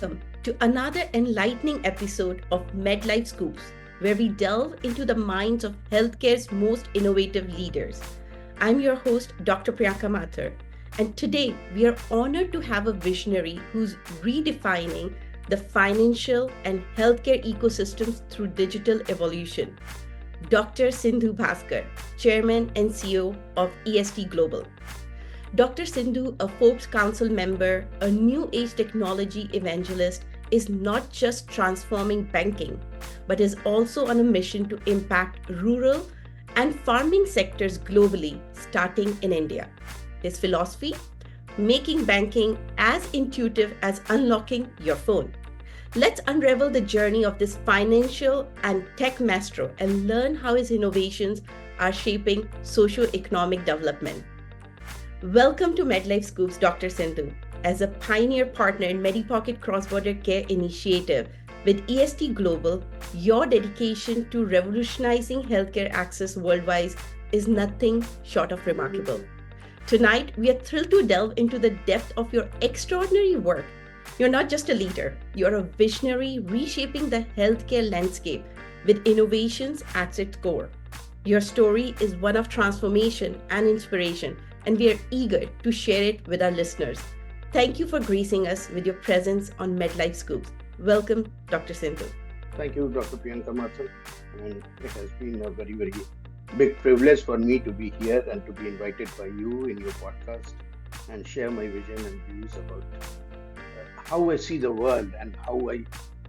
welcome to another enlightening episode of MedLife Scoops, where we delve into the minds of healthcare's most innovative leaders. I'm your host, Dr. Priyanka Mathur, and today we are honored to have a visionary who's redefining the financial and healthcare ecosystems through digital evolution. Dr. Sindhu Bhaskar, Chairman and CEO of EST Global. Dr. Sindhu, a Forbes Council member, a new age technology evangelist, is not just transforming banking, but is also on a mission to impact rural and farming sectors globally, starting in India. His philosophy? Making banking as intuitive as unlocking your phone. Let's unravel the journey of this financial and tech maestro and learn how his innovations are shaping socio-economic development. Welcome to MedLife Scoops, Dr. Sindhu. As a pioneer partner in MediPocket Cross-Border Care Initiative with EST Global, your dedication to revolutionizing healthcare access worldwide is nothing short of remarkable. Tonight, we are thrilled to delve into the depth of your extraordinary work. You're not just a leader, you're a visionary reshaping the healthcare landscape with innovations at its core. Your story is one of transformation and inspiration, and we are eager to share it with our listeners. Thank you for gracing us with your presence on MedLife Scoops. Welcome, Dr. Sindhu. Thank you, Dr. Priyanka Mathur. And it has been a very, very big privilege for me to be here and to be invited by you in your podcast and share my vision and views about how I see the world and how I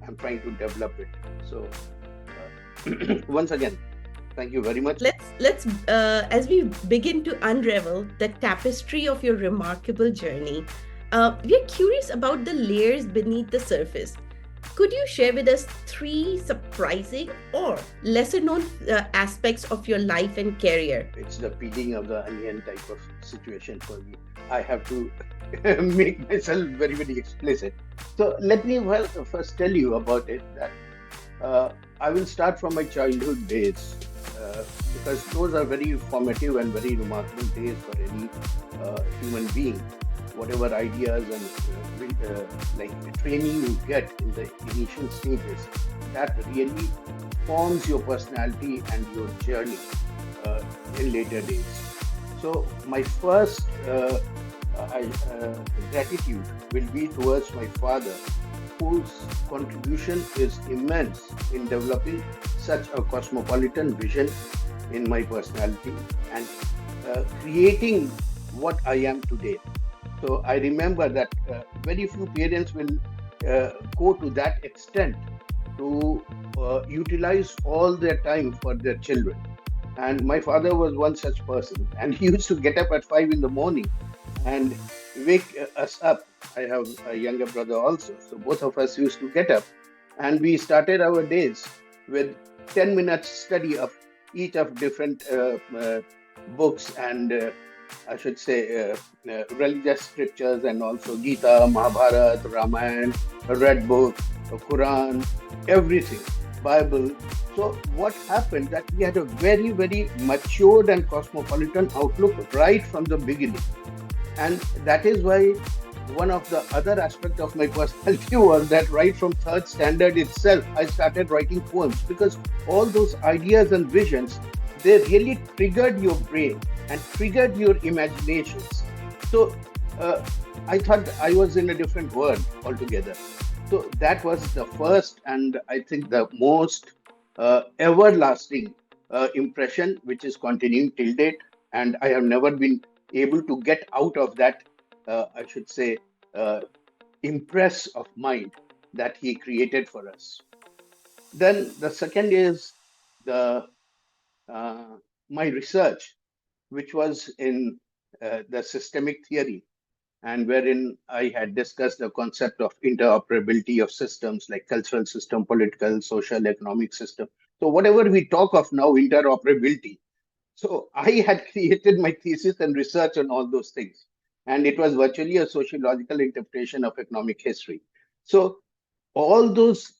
am trying to develop it. So, once again, thank you very much. Let's as we begin to unravel the tapestry of your remarkable journey, we are curious about the layers beneath the surface. Could you share with us three surprising or lesser known aspects of your life and career? It's the peeling of the onion type of situation for me. I have to make myself very, very explicit. So let me first tell you about it that I will start from my childhood days because those are very formative and very remarkable days for any human being. Whatever ideas and like training you get in the initial stages, that really forms your personality and your journey in later days. So my first gratitude will be towards my father, whose contribution is immense in developing such a cosmopolitan vision in my personality and creating what I am today. So I remember that very few parents will go to that extent to utilize all their time for their children. And my father was one such person, and he used to get up at 5 in the morning and wake us up. I have a younger brother also, so both of us used to get up, and we started our days with 10 minutes study of each of different books and I should say religious scriptures, and also Gita, Mahabharata, Ramayana, Red Book, Quran, everything, Bible. So what happened that we had a very, very matured and cosmopolitan outlook right from the beginning. And that is why one of the other aspects of my personality was that right from third standard itself, I started writing poems because all those ideas and visions, they really triggered your brain and triggered your imaginations. So I thought I was in a different world altogether. So that was the first and I think the most everlasting impression, which is continuing till date. And I have never been able to get out of that, I should say, impress of mind that he created for us. Then the second is the my research, which was in the systemic theory, and wherein I had discussed the concept of interoperability of systems like cultural system, political, social, economic system. So whatever we talk of now, interoperability. So I had created my thesis and research on all those things. And it was virtually a sociological interpretation of economic history. So all those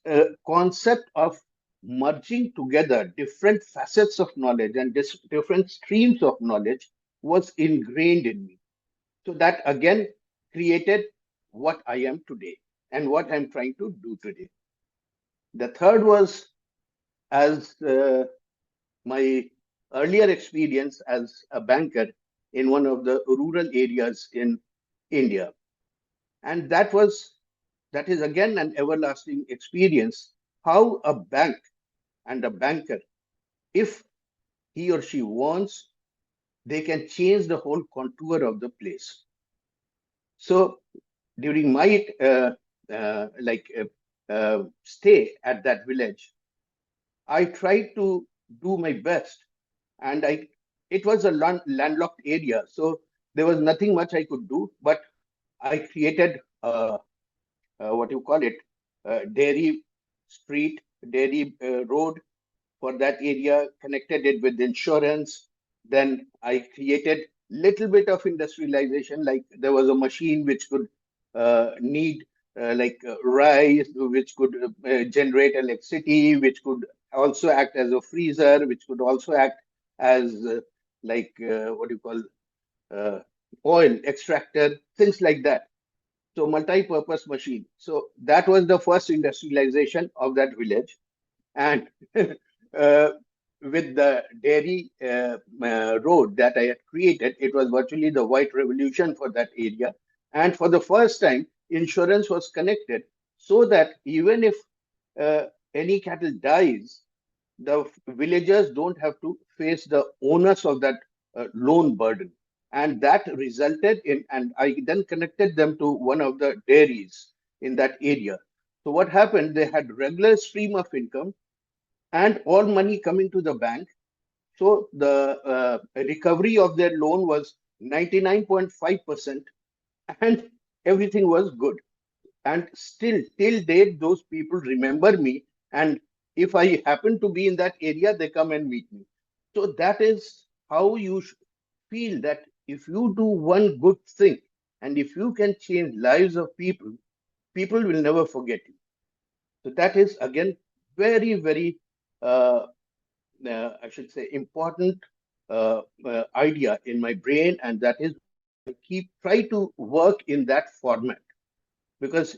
concept of merging together different facets of knowledge and different streams of knowledge was ingrained in me. So that again created what I am today. and what I'm trying to do today. The third was as my earlier experience as a banker in one of the rural areas in India. And that is again an everlasting experience how a bank and a banker, if he or she wants, they can change the whole contour of the place. So during my stay at that village, I tried to do my best, and I it was a landlocked area, so there was nothing much I could do. But I created what you call it, dairy street, dairy road for that area, connected it with insurance. Then I created little bit of industrialization, like there was a machine which could need rice, which could generate electricity, which could also act as a freezer, which could also act as what do you call uh, oil extractor, things like that. So multi-purpose machine. So that was the first industrialization of that village. And with the dairy road that I had created, it was virtually the white revolution for that area. And for the first time, insurance was connected so that even if uh, any cattle dies, the villagers don't have to face the onus of that loan burden. And that resulted in, and I then connected them to one of the dairies in that area. So what happened? They had regular stream of income and all money coming to the bank. So the recovery of their loan was 99.5%, and everything was good. And still, till date, those people remember me. And if I happen to be in that area, they come and meet me. So that is how you feel that if you do one good thing and if you can change lives of people, people will never forget you. So that is again very, very uh, I should say, important idea in my brain, and that is why I keep try to work in that format because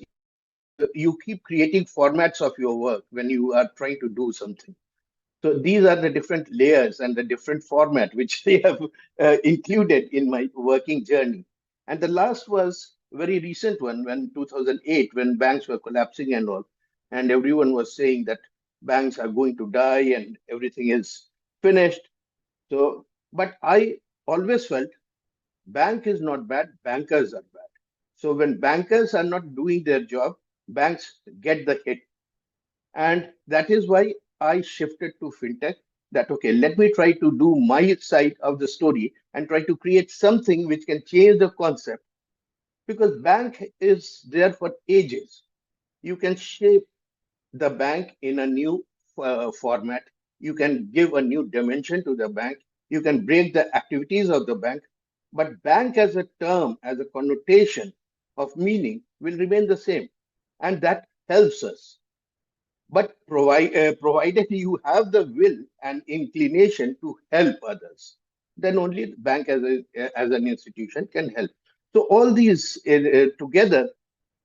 you keep creating formats of your work when you are trying to do something. So these are the different layers and the different format which they have included in my working journey. And the last was a very recent one when 2008, when banks were collapsing and all, and everyone was saying that banks are going to die and everything is finished. So, but I always felt bank is not bad, bankers are bad. So when bankers are not doing their job, banks get the hit. And that is why I shifted to fintech. That, okay, let me try to do my side of the story and try to create something which can change the concept because bank is there for ages. You can shape the bank in a new format. You can give a new dimension to the bank. You can break the activities of the bank. But bank as a term, as a connotation of meaning will remain the same. And that helps us. But provided you have the will and inclination to help others, then only the bank as an institution can help. So all these together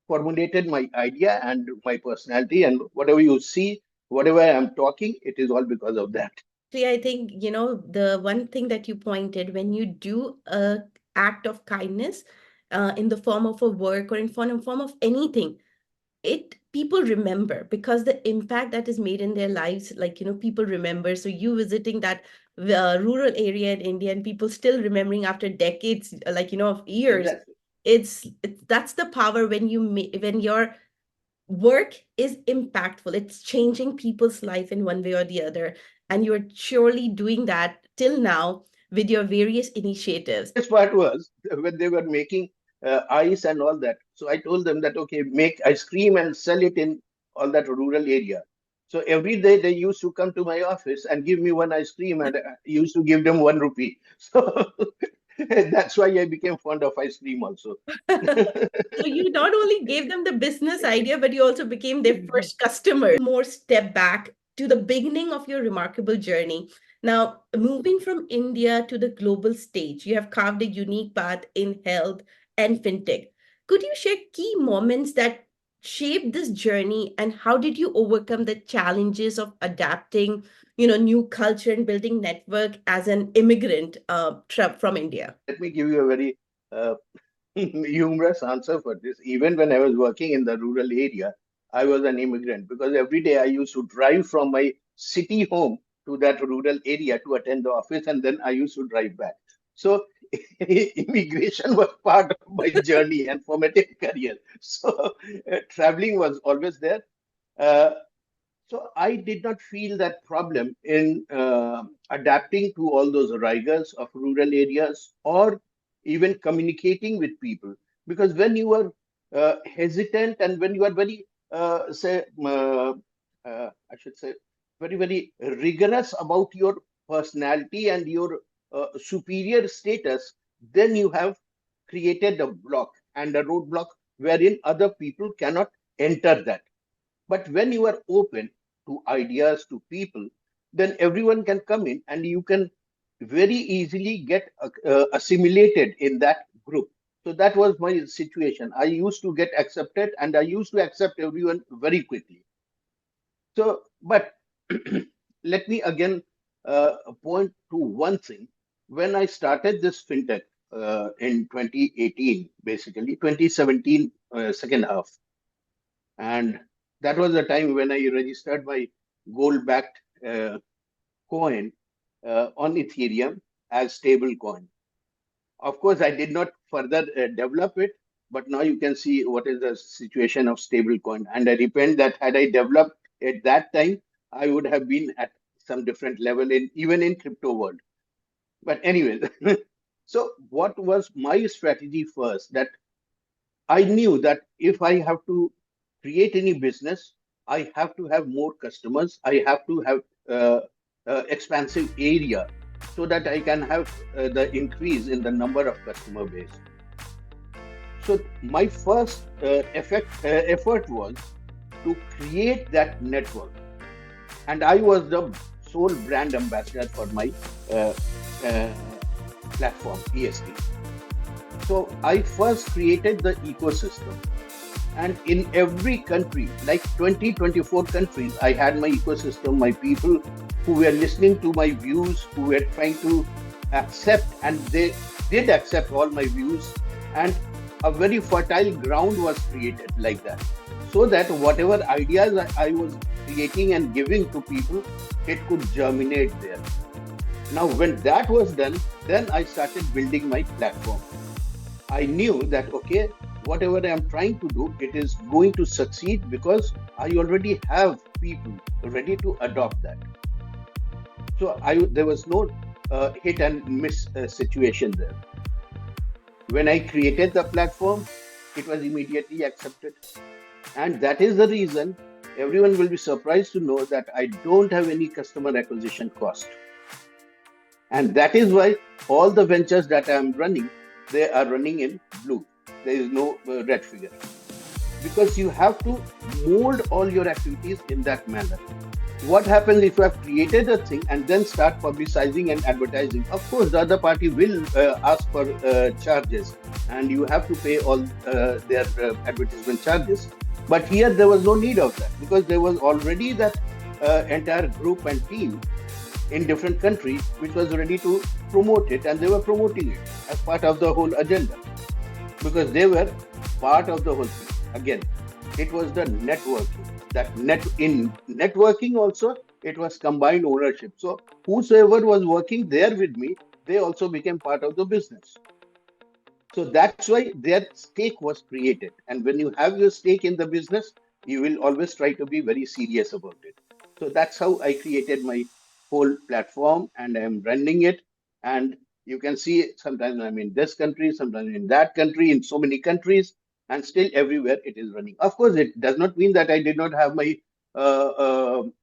formulated my idea and my personality, and whatever you see, whatever I'm talking, it is all because of that. Actually, I think, the one thing that you pointed, when you do a act of kindness, in the form of a work or in form of anything, it people remember because the impact that is made in their lives, like, people remember. So you visiting that rural area in India and people still remembering after decades, like, of years, Exactly. it's that's the power when when your work is impactful. It's changing people's life in one way or the other. And you're surely doing that till now with your various initiatives. Best part was when they were making ice and all that. So I told them that, okay, make ice cream and sell it in all that rural area. So every day they used to come to my office and give me one ice cream, and I used to give them 1 rupee. So that's why I became fond of ice cream also. So you not only gave them the business idea, but you also became their first customers. More step back to the beginning of your remarkable journey. Now, moving from India to the global stage, you have carved a unique path in health and fintech. Could you share key moments that shaped this journey, and how did you overcome the challenges of adapting, new culture and building network as an immigrant from India? Let me give you a very uh, humorous answer for this. Even when I was working in the rural area, I was an immigrant because every day I used to drive from my city home to that rural area to attend the office, and then I used to drive back. So immigration was part of my journey and formative career. So traveling was always there. Uh, so I did not feel that problem in adapting to all those rigors of rural areas or even communicating with people. Because when you are hesitant and when you are very, I should say, very, very rigorous about your personality and your superior status, then you have created a block and a roadblock wherein other people cannot enter that. But when you are open to ideas, to people, then everyone can come in and you can very easily get assimilated in that group. So that was my situation. I used to get accepted and I used to accept everyone very quickly. So, but let me again point to one thing. When I started this fintech in 2018, basically 2017, second half, and that was the time when I registered my gold-backed coin on Ethereum as stable coin. Of course, I did not further develop it, but now you can see what is the situation of stable coin. And I repent that had I developed at that time, I would have been at some different level in even in crypto world. But anyway, so what was my strategy first? That I knew that if I have to create any business, I have to have more customers. I have to have expansive area so that I can have the increase in the number of customer base. So my first effort was to create that network, and I was the sole brand ambassador for my uh, uh, platform EST. So I first created the ecosystem. And in every country, like 20, 24 countries, I had my ecosystem, my people who were listening to my views, who were trying to accept, and they did accept all my views. And a very fertile ground was created like that. So that whatever ideas I was creating and giving to people, it could germinate there. Now, when that was done, then I started building my platform. I knew that, okay, whatever I'm trying to do, it is going to succeed because I already have people ready to adopt that. So there was no hit and miss situation there. When I created the platform, it was immediately accepted. And that is the reason everyone will be surprised to know that I don't have any customer acquisition cost. And that is why all the ventures that I'm running, they are running in blue. There is no red figure. Because you have to mold all your activities in that manner. What happens if you have created a thing and then start publicizing and advertising? Of course, the other party will ask for charges and you have to pay all their advertisement charges. But here there was no need of that because there was already that entire group and team in different countries which was ready to promote it, and they were promoting it as part of the whole agenda because they were part of the whole thing. Again, it was the networking. That in networking also it was combined ownership. So whosoever was working there with me, they also became part of the business. So that's why their stake was created. And when you have your stake in the business, you will always try to be very serious about it. So that's how I created my whole platform and I'm running it. And you can see sometimes I'm in this country, sometimes in that country, in so many countries, and still everywhere it is running. Of course, it does not mean that I did not have my,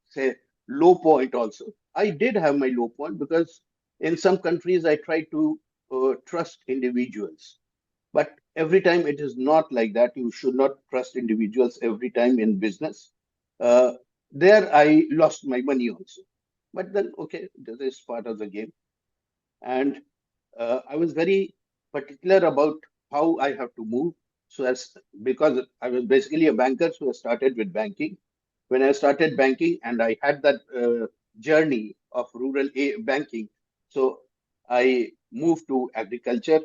say, low point also. I did have my low point because in some countries I try to trust individuals. But every time it is not like that. You should not trust individuals every time in business. Uh, there I lost my money also. But then, okay, this is part of the game. And I was very particular about how I have to move. So as because I was basically a banker, so I started with banking. When I started banking and I had that journey of rural banking, so I moved to agriculture.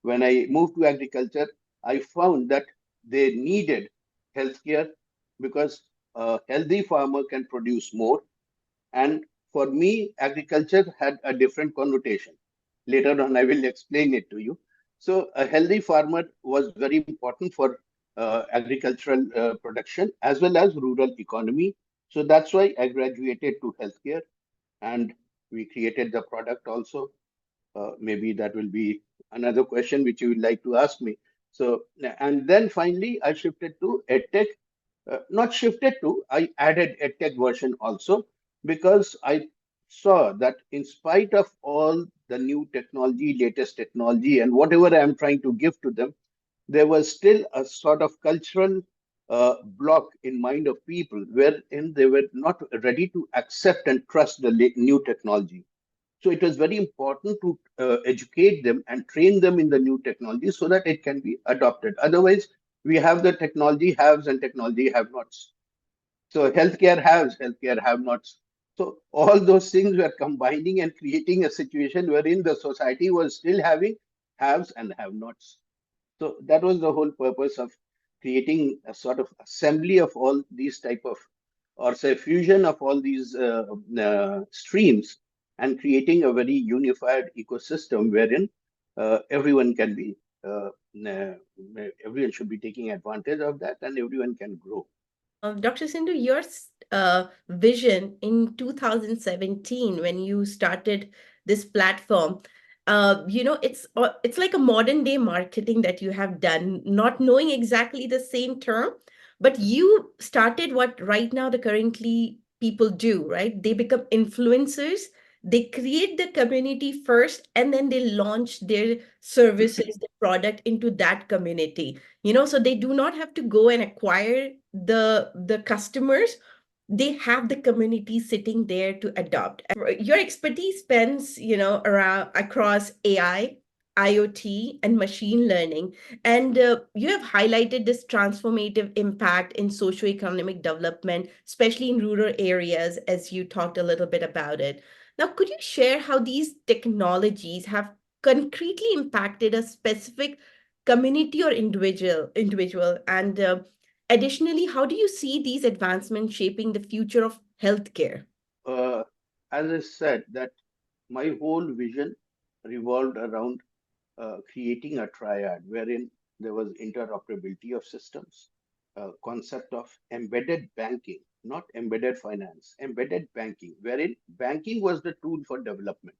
When I moved to agriculture, I found that they needed healthcare because a healthy farmer can produce more. And for me, agriculture had a different connotation. Later on, I will explain it to you. So, a healthy farmer was very important for agricultural production as well as rural economy. So, that's why I graduated to healthcare and we created the product also. Maybe that will be another question which you would like to ask me. So, and then finally, I shifted to EdTech. Not shifted to, I added EdTech version also because I saw that in spite of all the new technology, latest technology, and whatever I am trying to give to them, there was still a sort of cultural block in mind of people wherein they were not ready to accept and trust the new technology. So it was very important to educate them and train them in the new technology so that it can be adopted. Otherwise, we have the technology haves and technology have nots. So healthcare haves, healthcare have nots. So all those things were combining and creating a situation wherein the society was still having haves and have nots. So that was the whole purpose of creating a sort of assembly of all these type of, or say fusion of all these streams and creating a very unified ecosystem wherein everyone can be, uh, everyone should be taking advantage of that and everyone can grow. Dr. Sindhu, your vision in 2017 when you started this platform, it's like a modern day marketing that you have done, not knowing exactly the same term, but you started what right now the currently people do, right? They become influencers. They create the community first, and then they launch their services, the product into that community, so they do not have to go and acquire the customers. They have the community sitting there to adopt. Your expertise spans, around across AI, IoT, and machine learning, and you have highlighted this transformative impact in socioeconomic development, especially in rural areas, as you talked a little bit about it. Now, could you share how these technologies have concretely impacted a specific community or individual, and additionally, how do you see these advancements shaping the future of healthcare? Uh, as I said, that my whole vision revolved around creating a triad wherein there was interoperability of systems, concept of embedded banking, not embedded finance, embedded banking, wherein banking was the tool for development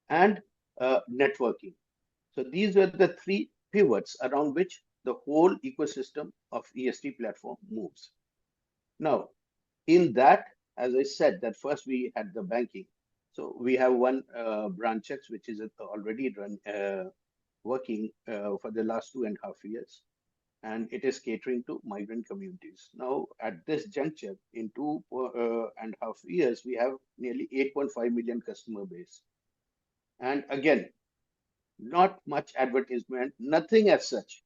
and networking. So these were the three pivots around which the whole ecosystem of EST platform moves. Now, in that, as I said, that first we had the banking. So we have one branch which is already working for the last 2.5 years, and it is catering to migrant communities. Now, at this juncture, in 2.5 years, we have nearly 8.5 million customer base. And again, not much advertisement, nothing as such,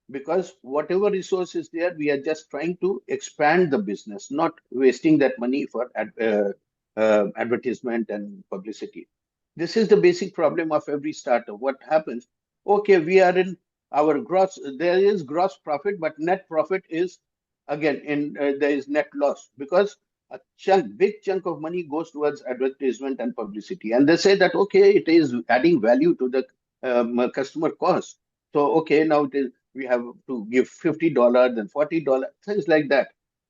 because whatever resource is there, we are just trying to expand the business, not wasting that money for advertisement and publicity. This is the basic problem of every startup. What happens? Okay, we are in our gross, there is gross profit, but net profit is again in there is net loss because a big chunk of money goes towards advertisement and publicity. And they say that, okay, it is adding value to the customer cost. So, okay, now it is, we have to give $50 and $40, things like that.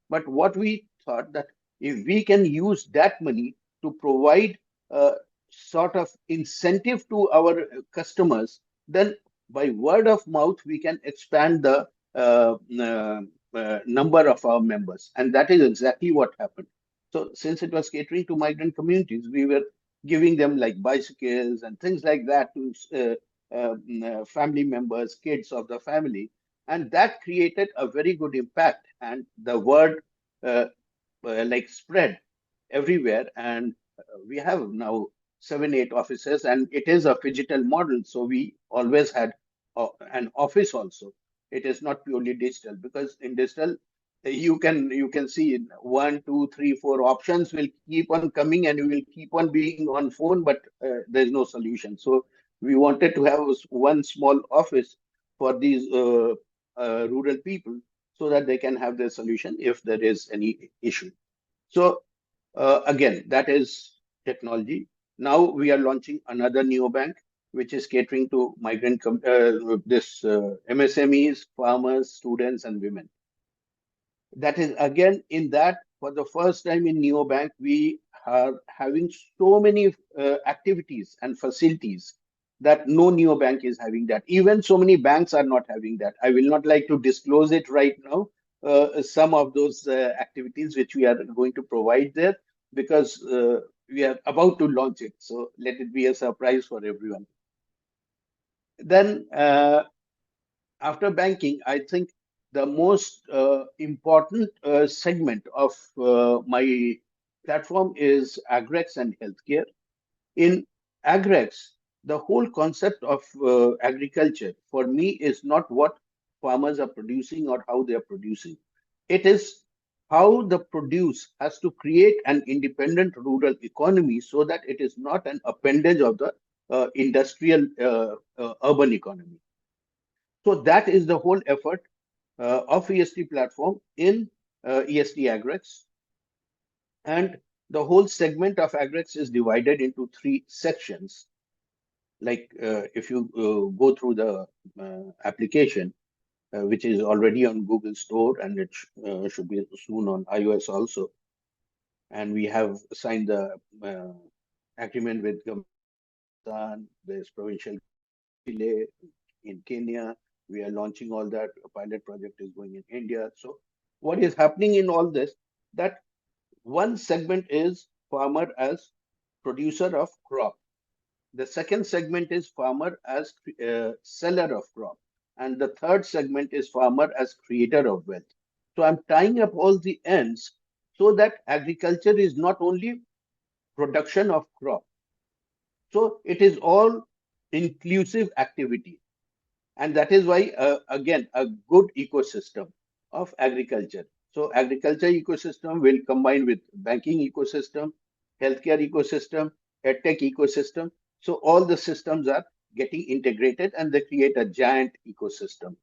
But what we thought that if we can use that money to provide a sort of incentive to our customers, then by word of mouth, we can expand the number of our members. And that is exactly what happened. So since it was catering to migrant communities, we were giving them like bicycles and things like that to family members, kids of the family. And that created a very good impact. And the word uh, like spread everywhere. And we have now 7, 8 offices, and it is a phygital model. So we always had an office also. It is not purely digital, because in digital you can see one, two, three, four options will keep on coming, and you will keep on being on phone, but there's no solution. So we wanted to have one small office for these rural people, so that they can have their solution if there is any issue. So again, that is technology. Now we are launching another neobank, which is catering to this MSMEs, farmers, students, and women. That is again, in that, for the first time in neobank, we are having so many activities and facilities that no neobank is having that. Even so many banks are not having that. I will not like to disclose it right now. Some of those activities which we are going to provide there, because we are about to launch it. So let it be a surprise for everyone. Then after banking, I think the most important segment of my platform is agrex and healthcare. In agrex, the whole concept of agriculture for me is not what farmers are producing or how they are producing. It is how the produce has to create an independent rural economy, so that it is not an appendage of the industrial urban economy. So that is the whole effort of EST platform in EST Agrex. And the whole segment of Agrex is divided into three sections. Like if you go through the application, which is already on Google Store, and it should be soon on iOS also. And we have signed the agreement with government of Pakistan, there's provincial government of Chile, in Kenya. We are launching all that. A pilot project is going in India. So what is happening in all this, that one segment is farmer as producer of crop. The second segment is farmer as seller of crop. And the third segment is farmer as creator of wealth. So I'm tying up all the ends, so that agriculture is not only production of crop. So it is all inclusive activity. And that is why, again, a good ecosystem of agriculture. So agriculture ecosystem will combine with banking ecosystem, healthcare ecosystem, edtech ecosystem. So all the systems are getting integrated, and they create a giant ecosystem.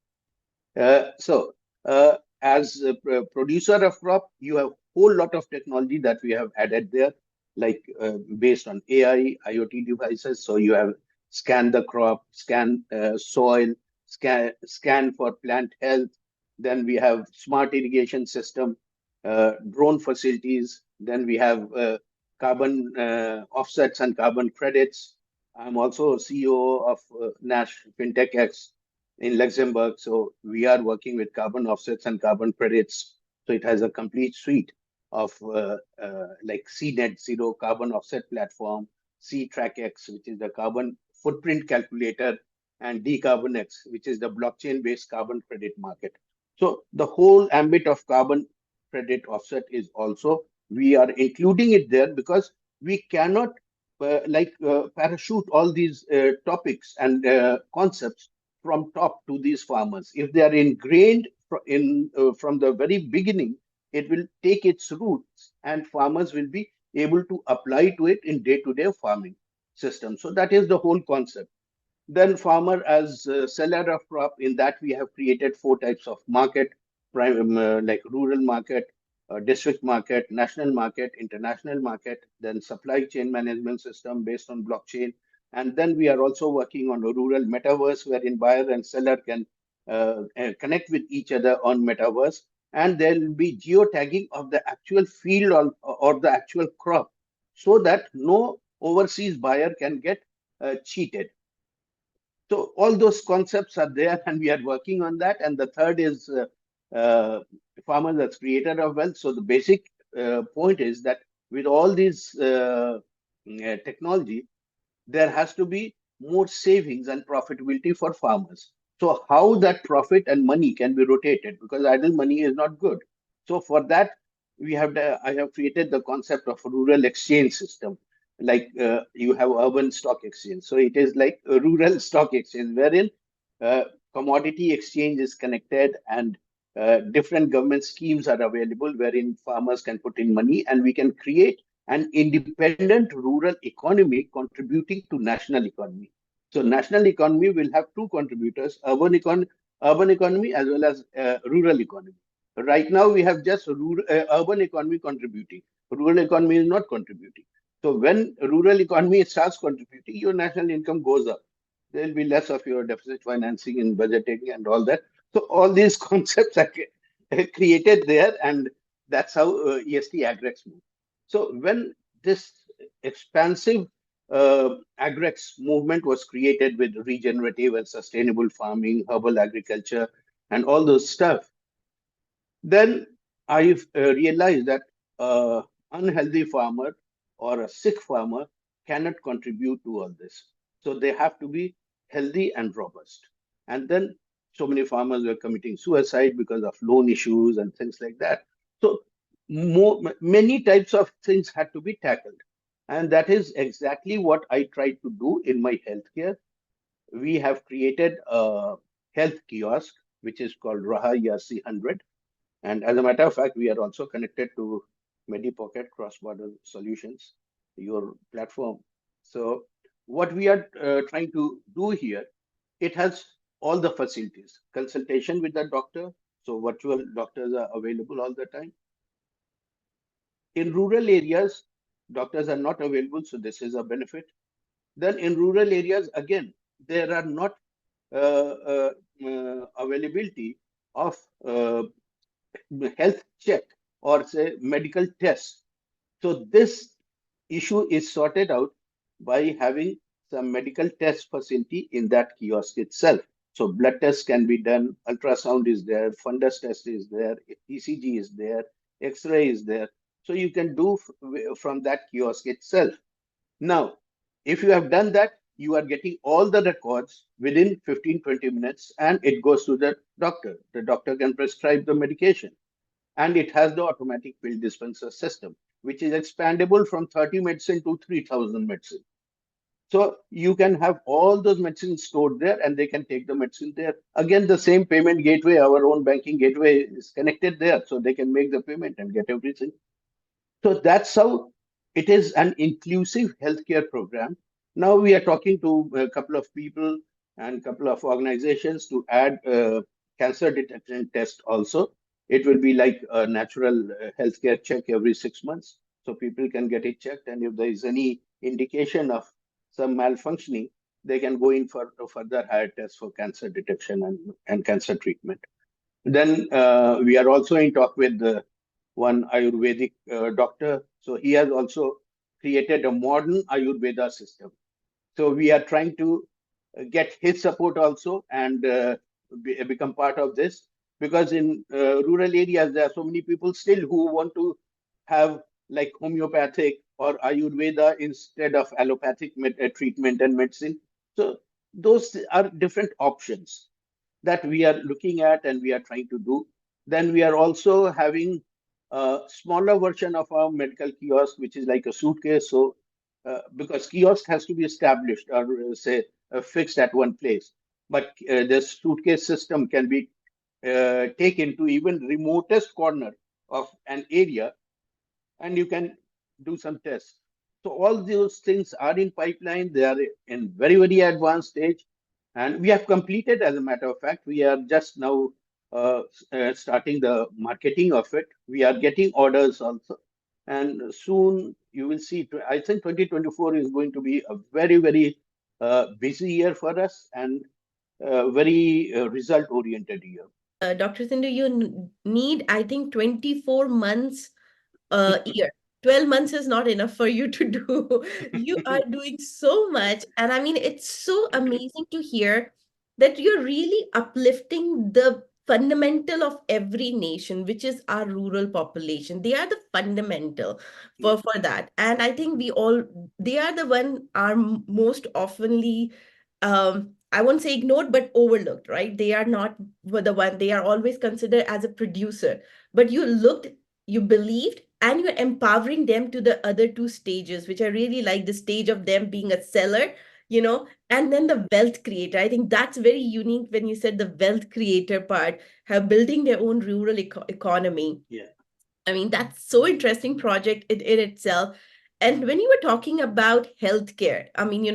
As a producer of crop, you have whole lot of technology that we have added there, like based on AI, IoT devices. So you have scan the crop, scan soil, scan for plant health. Then we have smart irrigation system, drone facilities. Then we have carbon offsets and carbon credits. I'm also CEO of Nash FinTech X in Luxembourg. So we are working with carbon offsets and carbon credits. So it has a complete suite of like C Net Zero carbon offset platform, C Track X, which is the carbon footprint calculator, and Decarbon-X, which is the blockchain-based carbon credit market. So the whole ambit of carbon credit offset is also, we are including it there, because we cannot parachute all these topics and concepts from top to these farmers. If they are ingrained from the very beginning, it will take its roots, and farmers will be able to apply to it in day-to-day farming system. So that is the whole concept. Then farmer as seller of crop, in that we have created four types of market, like rural market, district market, national market, international market, then supply chain management system based on blockchain. And then we are also working on a rural metaverse, wherein buyer and seller can connect with each other on metaverse. And there will be geotagging of the actual field or the actual crop, so that no overseas buyer can get cheated. So all those concepts are there, and we are working on that. And the third is farmer that's creator of wealth. So the basic point is that with all these technology, there has to be more savings and profitability for farmers. So how that profit and money can be rotated, because idle money is not good. So for that, I have created the concept of rural exchange system. Like you have urban stock exchange. So it is like a rural stock exchange, wherein uh, commodity exchange is connected, and different government schemes are available wherein farmers can put in money, and we can create an independent rural economy contributing to national economy. So national economy will have two contributors: urban economy as well as rural economy. Right now we have just urban economy contributing. Rural economy is not contributing. So when rural economy starts contributing, your national income goes up. There will be less of your deficit financing and budgeting and all that. So all these concepts are created there, and that's how EST Agrex move. So when this expansive Agrex movement was created with regenerative and sustainable farming, herbal agriculture, and all those stuff, then I realized that unhealthy farmer or a sick farmer cannot contribute to all this. So they have to be healthy and robust. And then so many farmers were committing suicide because of loan issues and things like that. So many types of things had to be tackled. And that is exactly what I tried to do in my healthcare. We have created a health kiosk, which is called Raha ERC 100, and as a matter of fact, we are also connected to MediPocket Cross-Border Solutions, your platform. So what we are trying to do here, it has all the facilities, consultation with the doctor. So virtual doctors are available all the time. In rural areas, doctors are not available, so this is a benefit. Then in rural areas, again, there are not availability of health check or say medical test. So this issue is sorted out by having some medical test facility in that kiosk itself. So blood tests can be done, ultrasound is there, fundus test is there, ECG is there, X-ray is there. So you can do from that kiosk itself. Now, if you have done that, you are getting all the records within 15-20 minutes, and it goes to the doctor. The doctor can prescribe the medication, and it has the automatic pill dispenser system, which is expandable from 30 medicine to 3000 medicine. So you can have all those medicines stored there, and they can take the medicine there. Again, the same payment gateway, our own banking gateway is connected there, so they can make the payment and get everything. So that's how it is an inclusive healthcare program. Now we are talking to a couple of people and a couple of organizations to add cancer detection test also. It will be like a natural healthcare check every 6 months. So people can get it checked. And if there is any indication of some malfunctioning, they can go in for a further higher test for cancer detection and cancer treatment. Then we are also in talk with one Ayurvedic doctor. So he has also created a modern Ayurveda system. So we are trying to get his support also and become part of this, because in rural areas there are so many people still who want to have like homeopathic or Ayurveda instead of allopathic treatment and medicine. So those are different options that we are looking at and we are trying to do. Then we are also having a smaller version of our medical kiosk, which is like a suitcase. So, because kiosk has to be established or say fixed at one place, but the suitcase system can be taken to even remotest corner of an area, and you can do some tests. So all those things are in pipeline. They are in very, very advanced stage. And we have completed, as a matter of fact, we are just now starting the marketing of it. We are getting orders also. And soon you will see, I think 2024 is going to be a very, very busy year for us, and very result oriented year. Dr. Sindhu, you need, I think, 24 months a year. 12 months is not enough for you to do. You are doing so much. And I mean, it's so amazing to hear that you're really uplifting the fundamental of every nation, which is our rural population. They are the fundamental for that. And I think they are the one are most oftenly, I won't say ignored, but overlooked, right? They are not the one, they are always considered as a producer. But you believed, and you're empowering them to the other two stages, which I really like, the stage of them being a seller and then the wealth creator. I think that's very unique when you said the wealth creator part, have building their own rural economy. Yeah. I mean, that's so interesting project in itself. And when you were talking about healthcare, I mean,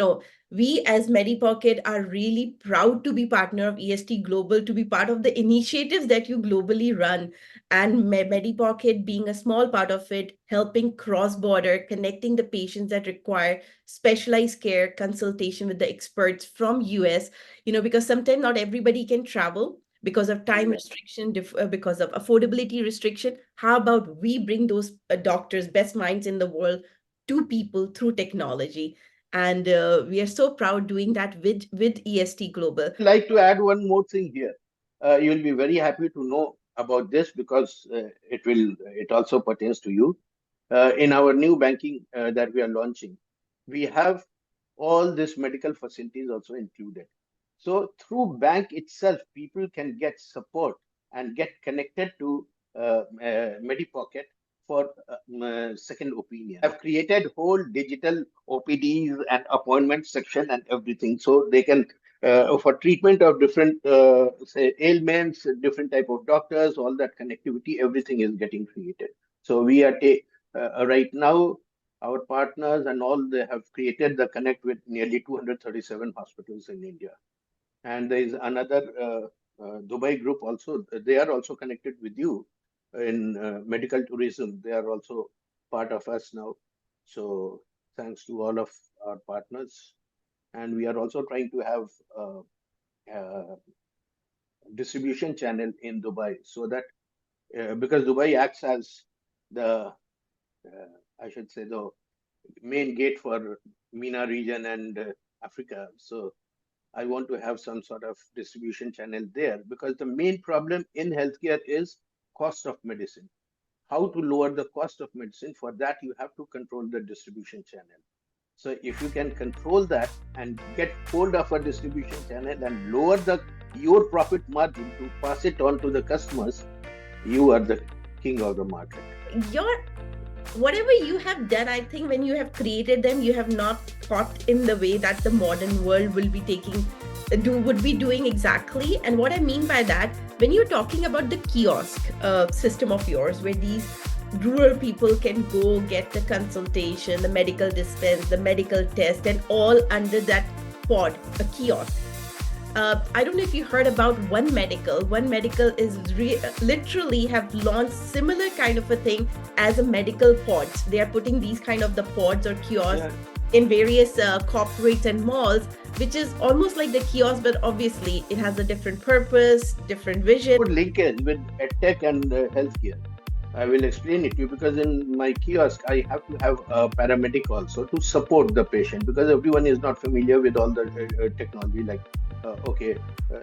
we as MediPocket are really proud to be partner of EST Global, to be part of the initiatives that you globally run, and MediPocket being a small part of it, helping cross-border, connecting the patients that require specialized care, consultation with the experts from US, because sometimes not everybody can travel because of time restriction, because of affordability restriction. How about we bring those doctors, best minds in the world, to people through technology? And we are so proud doing that with EST Global. I would like to add one more thing here. You'll be very happy to know about this because it also pertains to you. In our new banking that we are launching, we have all these medical facilities also included. So through bank itself, people can get support and get connected to MediPocket for second opinion. Have created whole digital OPDs and appointment section and everything, so they can for treatment of different say ailments, different type of doctors, all that connectivity, everything is getting created. So we are right now our partners and all, they have created the connect with nearly 237 hospitals in India. And there is another Dubai group also. They are also connected with you in medical tourism. They are also part of us now. So thanks to all of our partners. And we are also trying to have a distribution channel in Dubai so that because Dubai acts as the, I should say, the main gate for MENA region and Africa. So I want to have some sort of distribution channel there because the main problem in healthcare is cost of medicine. How to lower the cost of medicine? For that, you have to control the distribution channel. So if you can control that and get hold of a distribution channel and lower the your profit margin to pass it on to the customers, you are the king of the market. Your whatever you have done, I think when you have created them, you have not thought in the way that the modern world will be taking would be doing exactly. And what I mean by that, when you're talking about the kiosk system of yours, where these rural people can go get the consultation, the medical dispense, the medical test, and all under that pod, a kiosk. I don't know if you heard about One Medical. One Medical is literally have launched similar kind of a thing as a medical pods. They are putting these kind of the pods or kiosks in various corporates and malls, which is almost like the kiosk, but obviously it has a different purpose, different vision. Good linkage with tech and healthcare. I will explain it to you because in my kiosk, I have to have a paramedic also to support the patient because everyone is not familiar with all the technology like, okay,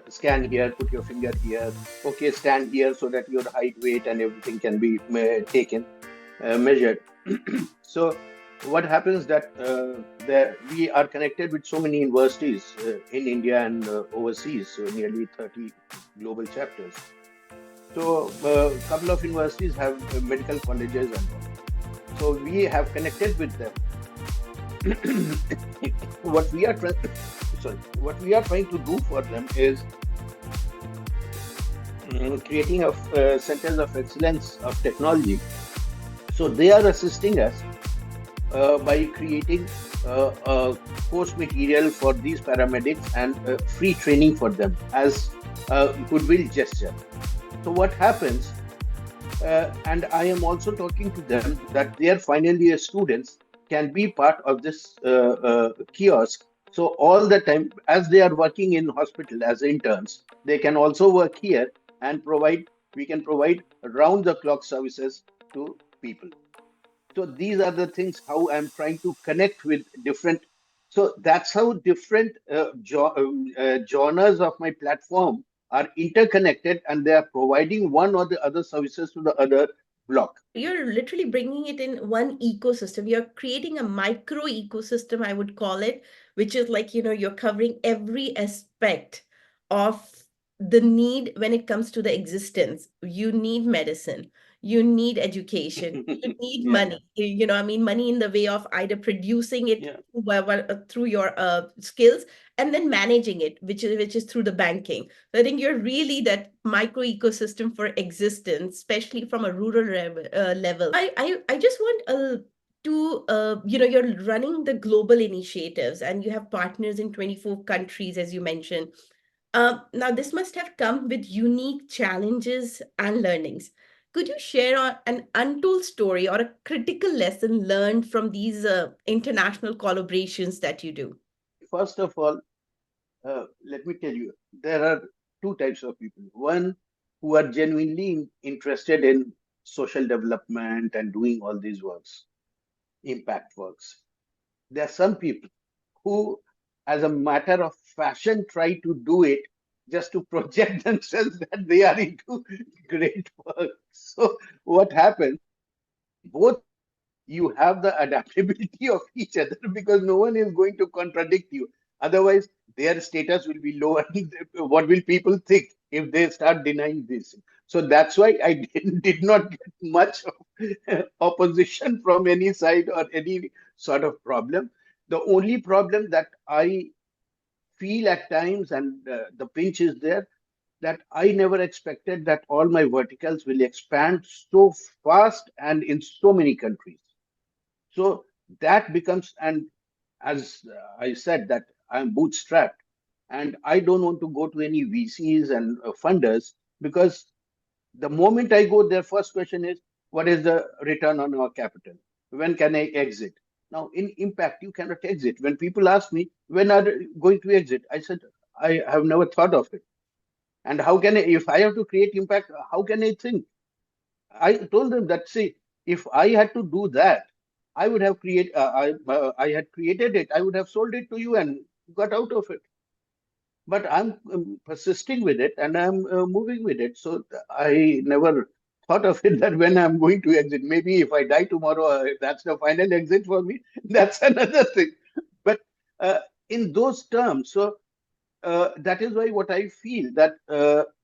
scan here, put your finger here, okay, stand here so that your height, weight, and everything can be taken, measured. So what happens that we are connected with so many universities in India and overseas, so nearly 30 global chapters. So a couple of universities have medical colleges and all. So we have connected with them. what we are what we are trying to do for them is creating a centers of excellence of technology. So they are assisting us by creating course material for these paramedics and free training for them as a goodwill gesture. So what happens, and I am also talking to them that their final year students can be part of this kiosk. So all the time, as they are working in hospital as interns, they can also work here and we can provide round the clock services to people. So these are the things how I'm trying to connect with different. So that's how different genres of my platform are interconnected and they are providing one or the other services to the other block. You're literally bringing it in one ecosystem. You're creating a micro ecosystem, I would call it, which is like, you're covering every aspect of the need when it comes to the existence. You need medicine, you need education, you need Yeah, money, I mean, money in the way of either producing it yeah. through your skills, and then managing it, which is through the banking. So I think you're really that micro ecosystem for existence, especially from a rural level. I just want you're running the global initiatives and you have partners in 24 countries, as you mentioned. Now, this must have come with unique challenges and learnings. Could you share an untold story or a critical lesson learned from these international collaborations that you do? First of all, let me tell you, there are two types of people. One who are genuinely interested in social development and doing all these works, impact works. There are some people who, as a matter of fashion, try to do it just to project themselves that they are into great work. So, what happens in both cases, you have the adaptability of each other because no one is going to contradict you. Otherwise, their status will be lower. What will people think if they start denying this? So that's why I did not get much of opposition from any side or any sort of problem. The only problem that I feel at times, and the pinch is there, that I never expected that all my verticals will expand so fast and in so many countries. So that becomes, and as I said, that I'm bootstrapped and I don't want to go to any VCs and funders because the moment I go, their first question is, what is the return on our capital? When can I exit? Now, in impact, you cannot exit. When people ask me, when are you going to exit? I said, I have never thought of it. And how can I, if I have to create impact, how can I think? I told them that, see, if I had to do that, I would have I had created it. I would have sold it to you and got out of it. But I'm persisting with it and I'm moving with it. So I never thought of it that when I'm going to exit, maybe if I die tomorrow, that's the final exit for me. That's another thing. But uh, in those terms, so that is why what I feel that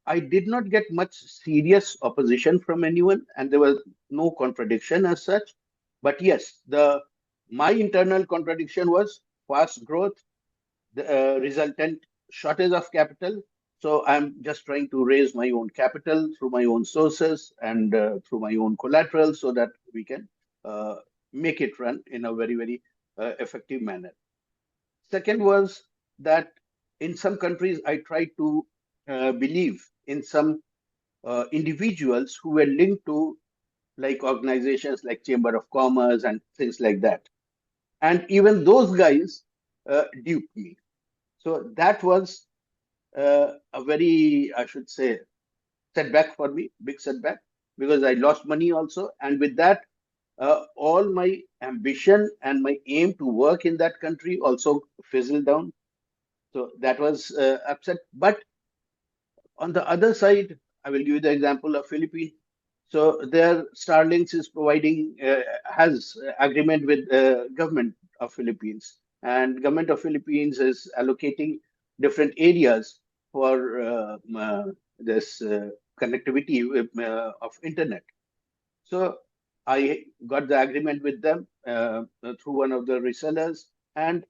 I did not get much serious opposition from anyone, and there was no contradiction as such. But yes, the my internal contradiction was fast growth, the resultant shortage of capital. So I'm just trying to raise my own capital through my own sources and through my own collateral so that we can uh, make it run in a very effective manner. Second was that in some countries, I tried to believe in some individuals who were linked to like organizations like Chamber of Commerce and things like that. And even those guys duped me. So that was a very, I should say, setback for me, big setback, because I lost money also. And with that, all my ambition and my aim to work in that country also fizzled down. So that was upset. But on the other side, I will give you the example of Philippines. So their Starlinks is providing has agreement with government of Philippines, and government of Philippines is allocating different areas for this connectivity of internet. So I got the agreement with them through one of the resellers, and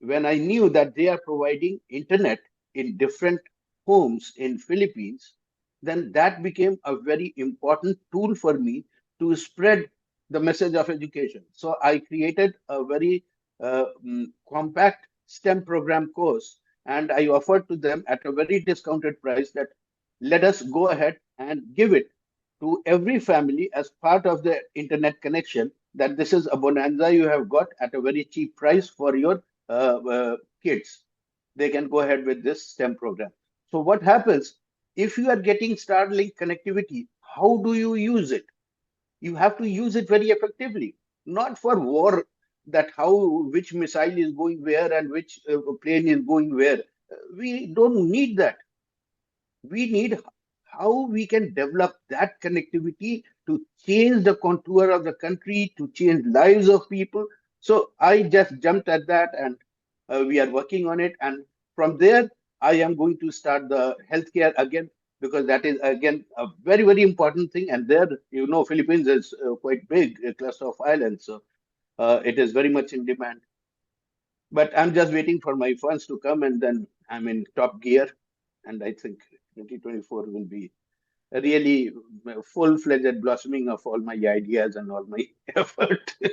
when I knew that they are providing internet in different homes in Philippines, then that became a very important tool for me to spread the message of education. So I created a very compact STEM program course and I offered to them at a very discounted price that let us go ahead and give it to every family as part of the internet connection that this is a bonanza you have got at a very cheap price for your kids. They can go ahead with this STEM program. So what happens if you are getting Starlink connectivity? How do you use it? You have to use it very effectively, not for war. That how which missile is going where and which plane is going where. We don't need that. We need how we can develop that connectivity to change the contour of the country, to change lives of people. So I just jumped at that and we are working on it. And from there, I am going to start the healthcare again. because that is again a very, very important thing. And there, Philippines is quite big, a cluster of islands, so it is very much in demand. But I'm just waiting for my funds to come, and then I'm in top gear. And I think 2024 will be a really full-fledged blossoming of all my ideas and all my effort. I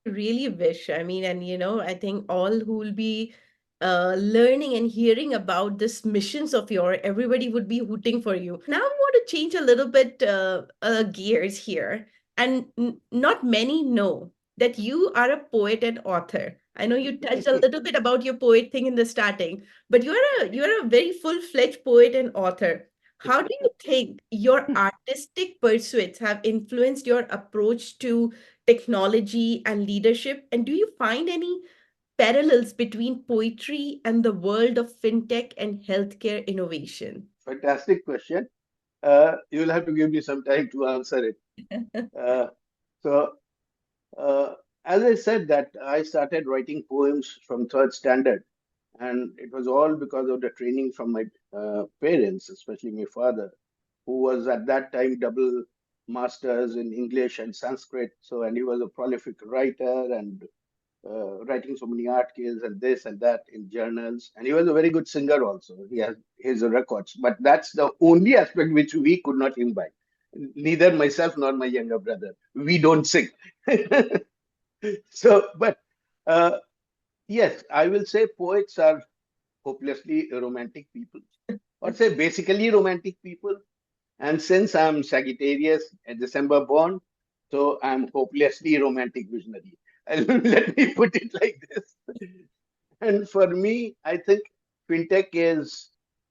really wish. I mean, and I think all who will be learning and hearing about this missions of your, everybody would be hooting for you. Now, I want to change a little bit gears here, and not many know that you are a poet and author. I know you touched a little bit about your poet thing in the starting, but you are a very full-fledged poet and author. How do you think your artistic pursuits have influenced your approach to technology and leadership? And do you find any parallels between poetry and the world of fintech and healthcare innovation? Fantastic question. You'll have to give me some time to answer it. Uh, so, uh, as I said, that I started writing poems from third standard, and it was all because of the training from my parents, especially my father, who was at that time double masters in English and Sanskrit. So, and he was a prolific writer and writing so many articles and this and that in journals. And he was a very good singer also. He has his records, but that's the only aspect which we could not imbibe. Neither myself nor my younger brother. We don't sing. So, but uh, yes, I will say poets are hopelessly romantic people, or say basically romantic people. And since I'm Sagittarius, a December born, so I'm hopelessly romantic visionary. Let me put it like this. And for me, I think fintech is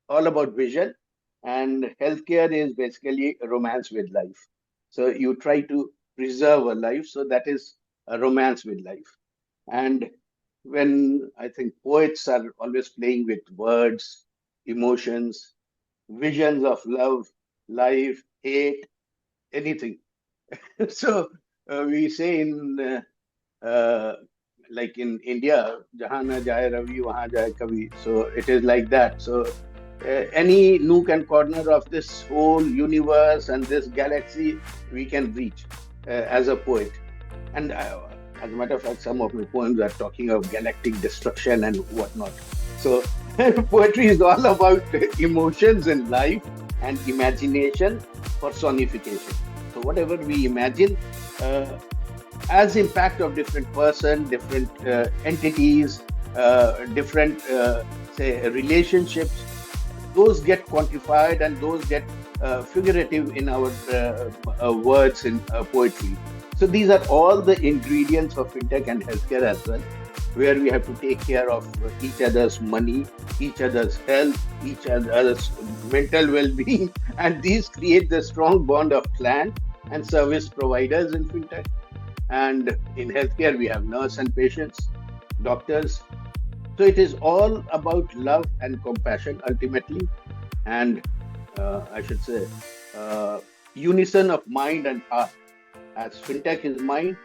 all about vision, and healthcare is basically a romance with life. So you try to preserve a life, so that is a romance with life. And when I think poets are always playing with words, emotions, visions of love, life, hate, anything. So we say in like in India, "Jahan na jaye Ravi, wahan jaye Kavi." So it is like that. So any nook and corner of this whole universe and this galaxy, we can reach as a poet. And as a matter of fact, some of my poems are talking of galactic destruction and whatnot. So poetry is all about emotions in life and imagination personification. So whatever we imagine as impact of different person, different entities, different say relationships, those get quantified and those get figurative in our words in poetry. So these are all the ingredients of fintech and healthcare as well, where we have to take care of each other's money, each other's health, each other's mental well-being, and these create the strong bond of client and service providers in fintech. And in healthcare, we have nurse and patients, doctors. So it is all about love and compassion ultimately, and I should say unison of mind and heart. As fintech is mind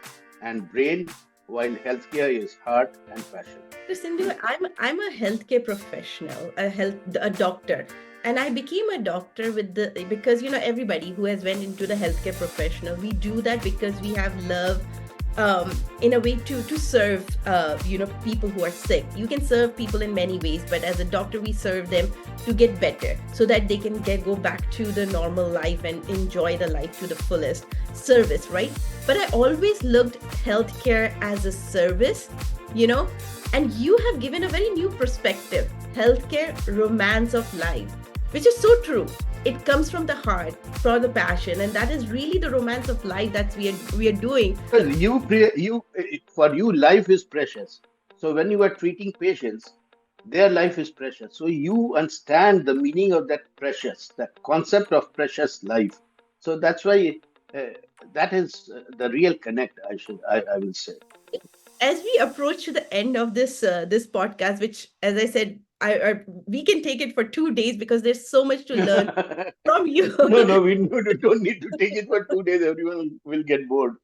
and brain, while healthcare is heart and passion. So, Sindhu, I'm a healthcare professional, a doctor, and I became a doctor with the because everybody who has went into the healthcare professional, we do that because we have love, in a way to serve people who are sick. You can serve people in many ways, but as a doctor, we serve them to get better so that they can go back to the normal life and enjoy the life to the fullest. Service, right? But I always looked healthcare as a service, you know and you have given a very new perspective. Healthcare, romance of life, which is so true. It comes from the heart, from the passion, and that is really the romance of life that we are doing. Well, for you, life is precious. So when you are treating patients, their life is precious. So you understand the meaning of that precious, that concept of precious life. So that's why uh, that is the real connect. I will say. As we approach to the end of this podcast, which, as I said, we can take it for 2 days because there's so much to learn from you. No, we don't need to take it for 2 days. Everyone will get bored.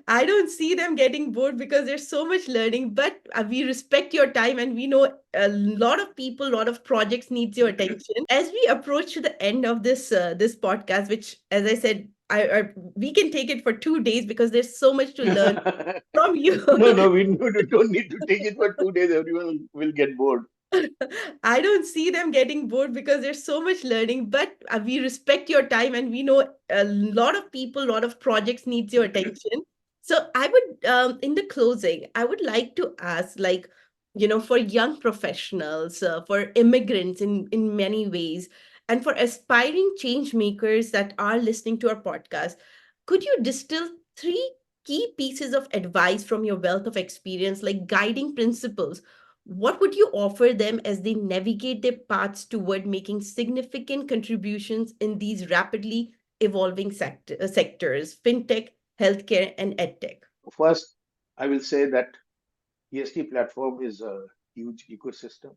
I don't see them getting bored because there's so much learning, but we respect your time and we know a lot of people, a lot of projects needs your attention. As we approach to the end of this podcast, which, as I said, we can take it for 2 days because there's so much to learn from you. No, we don't need to take it for 2 days. Everyone will get bored. I don't see them getting bored because there's so much learning, but we respect your time and we know a lot of people, a lot of projects needs your attention. So I would, in the closing, I would like to ask, like, for young professionals, for immigrants in many ways, and for aspiring change makers that are listening to our podcast, could you distill three key pieces of advice from your wealth of experience, like guiding principles? What would you offer them as they navigate their paths toward making significant contributions in these rapidly evolving sectors, fintech, healthcare, and edtech? First, I will say that EST platform is a huge ecosystem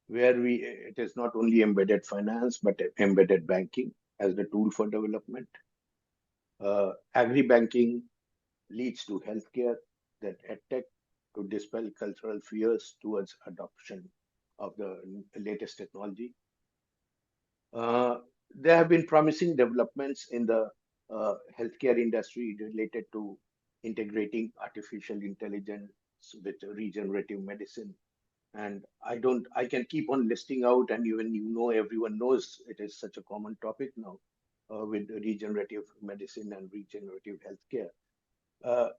where it is not only embedded finance but embedded banking as the tool for development. Agri-banking leads to healthcare, then edtech to dispel cultural fears towards adoption of the latest technology. Uh, there have been promising developments in the healthcare industry related to integrating artificial intelligence with regenerative medicine. And I can keep on listing out, and even everyone knows it is such a common topic now with regenerative medicine and regenerative healthcare. Uh,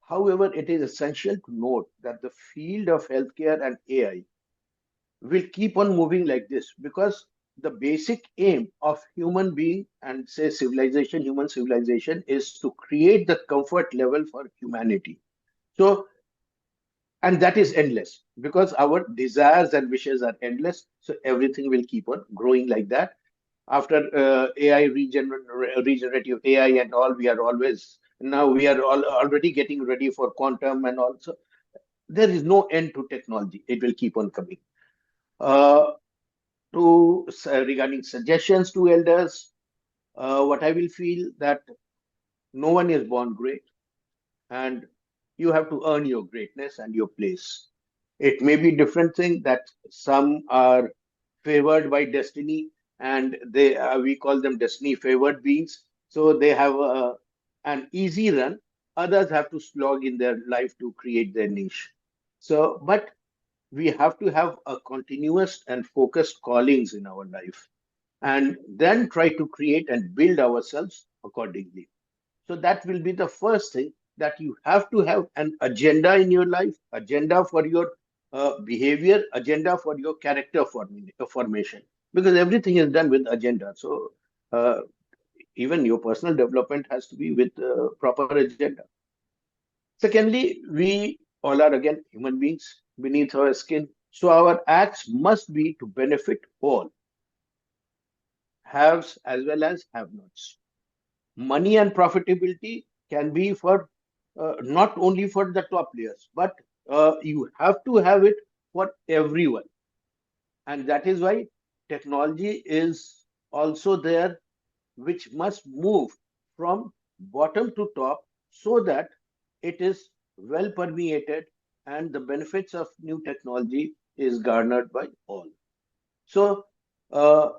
However, it is essential to note that the field of healthcare and AI will keep on moving like this because the basic aim of human being and say human civilization is to create the comfort level for humanity. So, and that is endless because our desires and wishes are endless. So everything will keep on growing like that. After regenerative AI and all, we are all already getting ready for quantum and also there is no end to technology. It will keep on coming. Uh, Regarding suggestions to elders, what I will feel that no one is born great, and you have to earn your greatness and your place. It may be different thing that some are favored by destiny, and they we call them destiny favored beings. So they have an easy run. Others have to slog in their life to create their niche. So, but we have to have a continuous and focused callings in our life and then try to create and build ourselves accordingly. So that will be the first thing, that you have to have an agenda in your life, agenda for your behavior, agenda for your character formation, because everything is done with agenda. So uh, even your personal development has to be with proper agenda. Secondly, we all are again human beings beneath our skin. So our acts must be to benefit all, haves as well as have nots. Money and profitability can be for not only for the top players, but you have to have it for everyone. And that is why technology is also there, which must move from bottom to top so that it is well permeated and the benefits of new technology is garnered by all. So uh,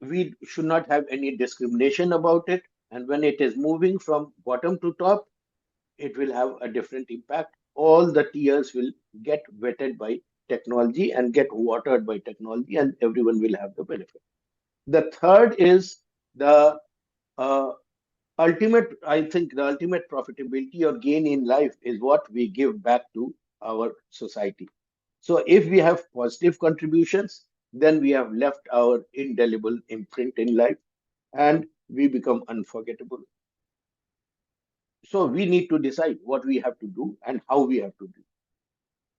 we should not have any discrimination about it. And when it is moving from bottom to top, it will have a different impact. All the tiers will get wetted by technology and get watered by technology, and everyone will have the benefit. The third is the uh, I think the ultimate profitability or gain in life is what we give back to our society. So if we have positive contributions, then we have left our indelible imprint in life and we become unforgettable. So we need to decide what we have to do and how we have to do.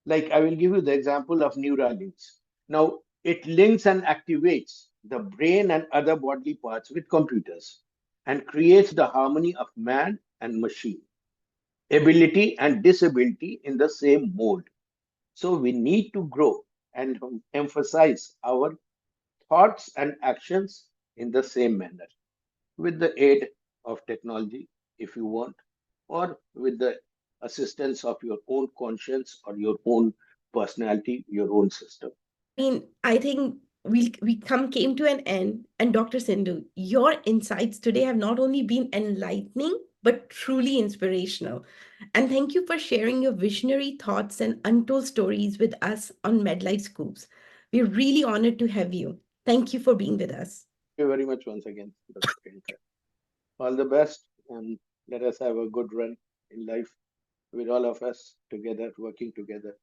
Like I will give you the example of Neuralinks. Now it links and activates the brain and other bodily parts with computers and creates the harmony of man and machine, ability and disability in the same mold. So we need to grow and emphasize our thoughts and actions in the same manner with the aid of technology. if you want, or with the assistance of your own conscience or your own personality, your own system. I think we came to an end. And Dr. Sindhu, your insights today have not only been enlightening but truly inspirational. And thank you for sharing your visionary thoughts and untold stories with us on MedLife Scoops. We're really honored to have you. Thank you for being with us. Thank you very much once again, Dr. Priyanka. All the best, and let us have a good run in life with all of us together, working together.